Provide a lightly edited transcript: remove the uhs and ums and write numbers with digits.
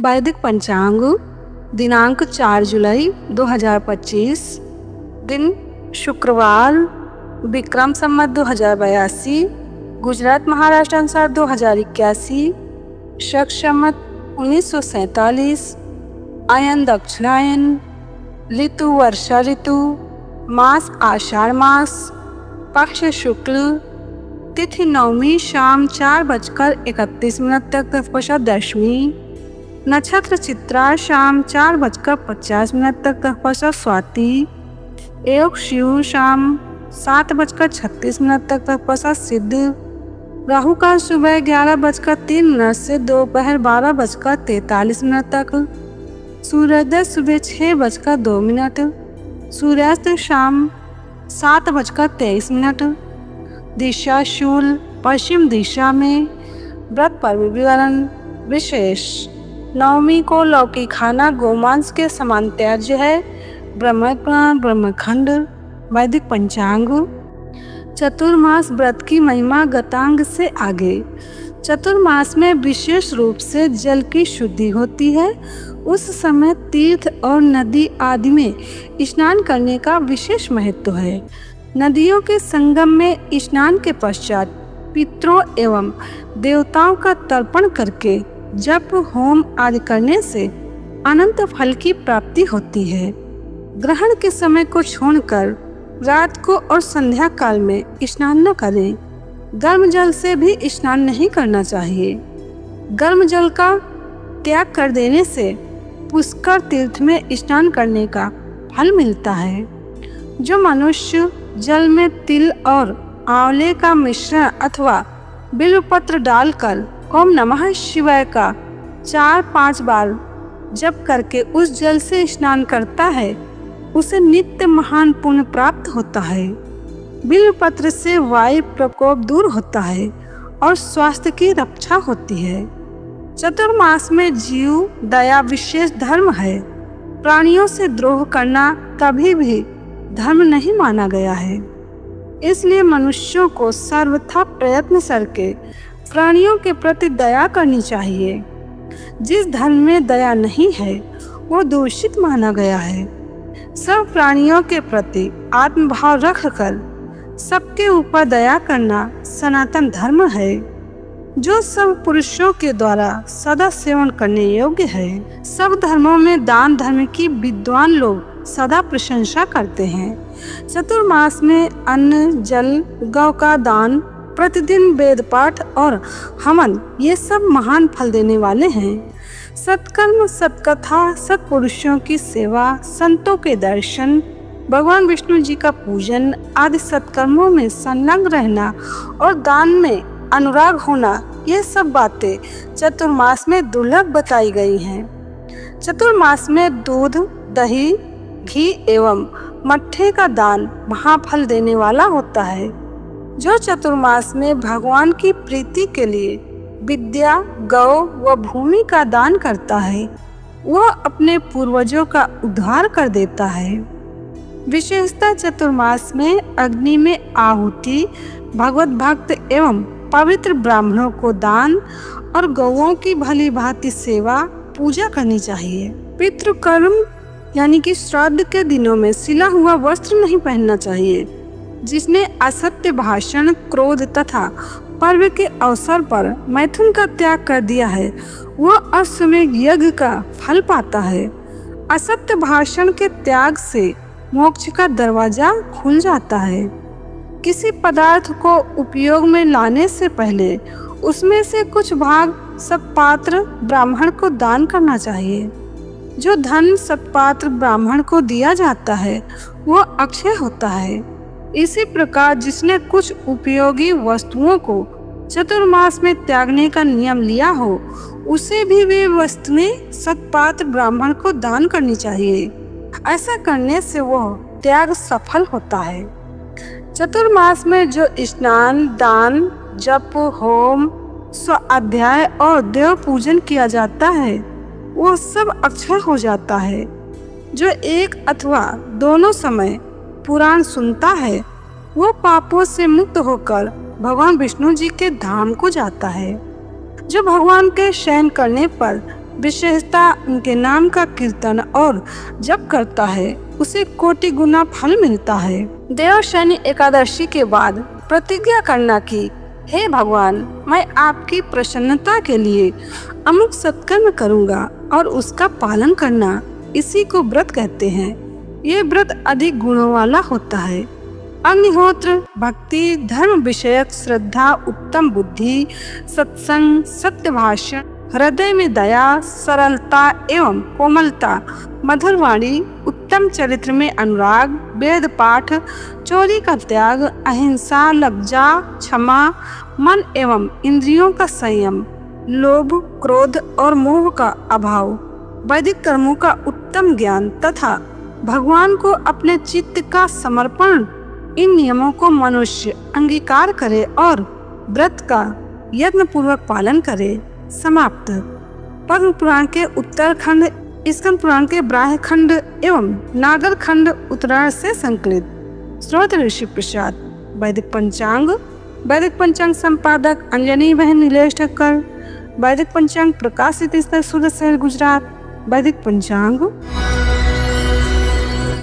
वैदिक पंचांग दिनांक 4 जुलाई 2025, दिन शुक्रवार, विक्रम संवत 2082, गुजरात महाराष्ट्र अनुसार 2081, शक संवत 1947, अयन दक्षिणायन, ऋतु वर्षा ऋतु, मास आषाढ़ मास, पक्ष शुक्ल, तिथि नवमी शाम 4:31 तक तत्पश्चात दशमी, नक्षत्र चित्रा शाम 4:50 तक तत्पश्चात स्वाति, योग शिव शाम 7:36 तक तत्पश्चात सिद्ध, राहु का सुबह 11:03 से दोपहर 12:43 तक, सूर्योदय सुबह 6:02, सूर्यास्त शाम 7:23, दिशा शूल पश्चिम दिशा में, व्रत पर्व विवरण विशेष। नवमी को लौकी खाना गोमांस के समान त्याज्य है। ब्रह्मखंड वैदिक पंचांग। चतुर्मास व्रत की महिमा गतांग से आगे। चतुर्मास में विशेष रूप से जल की शुद्धि होती है। उस समय तीर्थ और नदी आदि में स्नान करने का विशेष महत्व है। नदियों के संगम में स्नान के पश्चात पितरों एवं देवताओं का तर्पण करके जप होम आदि करने से अनंत फल की प्राप्ति होती है। ग्रहण के समय को छोड़कर रात को और संध्या काल में स्नान न करें। गर्म जल से भी स्नान नहीं करना चाहिए। गर्म जल का त्याग कर देने से पुष्कर तीर्थ में स्नान करने का फल मिलता है। जो मनुष्य जल में तिल और आंवले का मिश्रण अथवा बिल्वपत्र डालकर ओम नमः शिवाय का 4-5 बार जप करके उस जल से स्नान करता है, उसे नित्य महान पुण्य प्राप्त होता है। बिल्वपत्र से वायु प्रकोप दूर होता है और स्वास्थ्य की रक्षा होती है। चतुर्मास में जीव दया विशेष धर्म है। प्राणियों से द्रोह करना कभी भी धर्म नहीं माना गया है। इसलिए मनुष्यों को सर्वथा प्रयत्न करके प्राणियों के प्रति दया करनी चाहिए। जिस धर्म में दया नहीं है वो दूषित माना गया है। सब प्राणियों के प्रति आत्मभाव रखकर सबके ऊपर दया करना सनातन धर्म है, जो सब पुरुषों के द्वारा सदा सेवन करने योग्य है। सब धर्मों में दान धर्म की विद्वान लोग सदा प्रशंसा करते हैं। चतुर्मास में अन्न, जल, गौ का दान, प्रतिदिन वेद पाठ और हवन ये सब महान फल देने वाले हैं। सत्कर्म, सत्कथा, सत्पुरुषों की सेवा, संतों के दर्शन, भगवान विष्णु जी का पूजन आदि सत्कर्मों में संलग्न रहना और दान में अनुराग होना, ये सब बातें चतुर्मास में दुर्लभ बताई गई हैं। चतुर्मास में दूध, दही, घी एवं मट्ठे का दान महाफल देने वाला होता है। जो चतुर्मास में भगवान की प्रीति के लिए विद्या, गौ व भूमि का दान करता है, वह अपने पूर्वजों का उद्धार कर देता है। विशेषतः चतुर्मास में अग्नि में आहुति, भगवत भक्त एवं पवित्र ब्राह्मणों को दान और गौओं की भली भांति सेवा पूजा करनी चाहिए। पितृकर्म यानी कि श्राद्ध के दिनों में सिला हुआ वस्त्र नहीं पहनना चाहिए। जिसने असत्य भाषण, क्रोध तथा पर्व के अवसर पर मैथुन का त्याग कर दिया है, वह अश्वमेध यज्ञ का फल पाता है। असत्य भाषण के त्याग से मोक्ष का दरवाजा खुल जाता है। किसी पदार्थ को उपयोग में लाने से पहले उसमें से कुछ भाग सत्पात्र ब्राह्मण को दान करना चाहिए। जो धन सत्पात्र ब्राह्मण को दिया जाता है वह अक्षय होता है। इसी प्रकार जिसने कुछ उपयोगी वस्तुओं को चतुर्मास में त्यागने का नियम लिया हो, उसे भी वे वस्तुएं सत्पात्र ब्राह्मण को दान करनी चाहिए। ऐसा करने से वह त्याग सफल होता है। चतुर्मास में जो स्नान, दान, जप, होम, स्वाध्याय और देव पूजन किया जाता है, वो सब अक्षय हो जाता है। जो एक अथवा दोनों समय पुराण सुनता है, वो पापों से मुक्त होकर भगवान विष्णु जी के धाम को जाता है। जो भगवान के शयन करने पर विशेषता उनके नाम का कीर्तन और जप करता है उसे कोटि गुना फल मिलता है। देवशयनी एकादशी के बाद प्रतिज्ञा करना कि हे भगवान, मैं आपकी प्रसन्नता के लिए अमुक सत्कर्म करूंगा और उसका पालन करना, इसी को व्रत कहते हैं। ये व्रत अधिक गुणों वाला होता है। अग्निहोत्र, भक्ति, धर्म विषयक श्रद्धा, उत्तम बुद्धि, सत्संग, सत्य भाषण, हृदय में दया, सरलता एवं कोमलता, मधुर वाणी, उत्तम चरित्र में अनुराग, वेद पाठ, चोरी का त्याग, अहिंसा, लज्जा, क्षमा, मन एवं इंद्रियों का संयम, लोभ, क्रोध और मोह का अभाव, वैदिक कर्मों का उत्तम ज्ञान तथा भगवान को अपने चित्त का समर्पण, इन नियमों को मनुष्य अंगीकार करे और व्रत का यत्न पूर्वक पालन करे। समाप्त। पद्म पुराण के उत्तरखंड, स्कंद पुराण के ब्राह्य खंड एवं नागर खंड उत्तरायण से संकलित। स्रोत ऋषि प्रसाद। वैदिक पंचांग संपादक अंजनी बहन नीलेश ठक्कर। वैदिक पंचांग प्रकाशित स्थल सूरत शहर गुजरात। वैदिक पंचांग